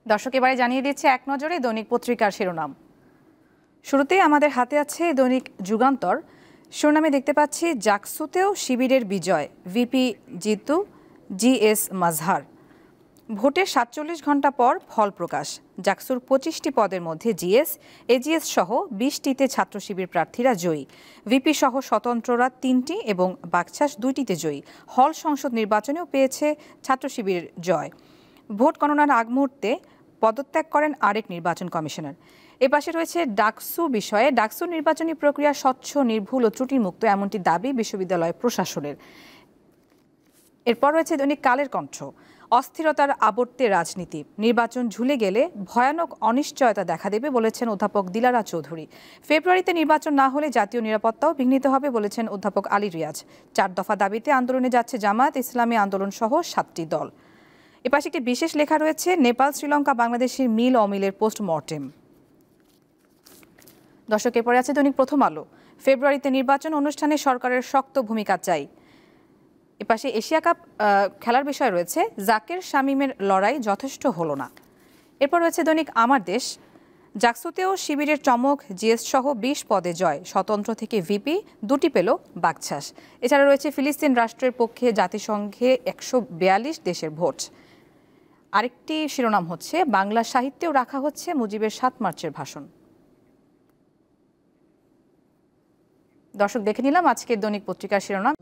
দর্শক এবারে জানিয়ে দিচ্ছে এক নজরে দৈনিক পত্রিকার শিরোনাম। শুরুতেই আমাদের হাতে আছে দৈনিক যুগান্তর। শিরোনামে দেখতে পাচ্ছি জাকসুতেও শিবিরের বিজয়, ভিপি জিতু, জিএস মাজহার। ভোটের ৪৭ ঘন্টা পর ফল প্রকাশ। জাকসুর ২৫টি পদের মধ্যে জিএস, এজিএস সহ ২০টিতে ছাত্র শিবির প্রার্থীরা জয়ী। ভিপি সহ স্বতন্ত্ররা ৩টি এবং বাকছাস ২টিতে জয়ী। হল সংসদ নির্বাচনেও পেয়েছে ছাত্র শিবিরের জয়। ভোট গণনার আগ মুহূর্তে পদত্যাগ করেন আরেক নির্বাচন কমিশনার। এপাশে রয়েছে ডাকসু বিষয়ে। ডাকসুর নির্বাচনী প্রক্রিয়া স্বচ্ছ, নির্ভুল ও ত্রুটিমুক্ত, এমনটি দাবি বিশ্ববিদ্যালয় প্রশাসনের। এরপর রয়েছে দৈনিক কালের কণ্ঠ। অস্থিরতার আবর্তে রাজনীতি, নির্বাচন ঝুলে গেলে ভয়ানক অনিশ্চয়তা দেখা দেবে বলেছেন অধ্যাপক দিলারা চৌধুরী। ফেব্রুয়ারিতে নির্বাচন না হলে জাতীয় নিরাপত্তাও বিঘ্নিত হবে বলেছেন অধ্যাপক আলী রিয়াজ। ৪ দফা দাবিতে আন্দোলনে যাচ্ছে জামাত, ইসলামী আন্দোলন সহ 7টি দল। এপাশে একটি বিশেষ লেখা রয়েছে নেপাল, শ্রীলঙ্কা, বাংলাদেশের মিল অমিলের পোস্টমর্টেম। দর্শক এরপরে আছে দৈনিক প্রথম আলো। ফেব্রুয়ারিতে নির্বাচন, অনুষ্ঠানে সরকারের শক্ত ভূমিকা চাই। এপাশে এশিয়া কাপ খেলার বিষয় রয়েছে, জাকের শামীমের লড়াই যথেষ্ট হলো না। এরপর রয়েছে দৈনিক আমার দেশ। জাকসুতেও শিবিরের চমক, জিএস সহ ২০ পদে জয়, স্বতন্ত্র থেকে ভিপি 2টি পেল বাকছাস। এছাড়া রয়েছে ফিলিস্তিন রাষ্ট্রের পক্ষে জাতিসংঘে ১৪২ দেশের ভোট। আরেকটি শিরোনাম হচ্ছে বাংলা সাহিত্যেও রাখা হচ্ছে মুজিবের ৭ মার্চের ভাষণ। দর্শক দেখে নিলাম আজকের দৈনিক পত্রিকার শিরোনাম।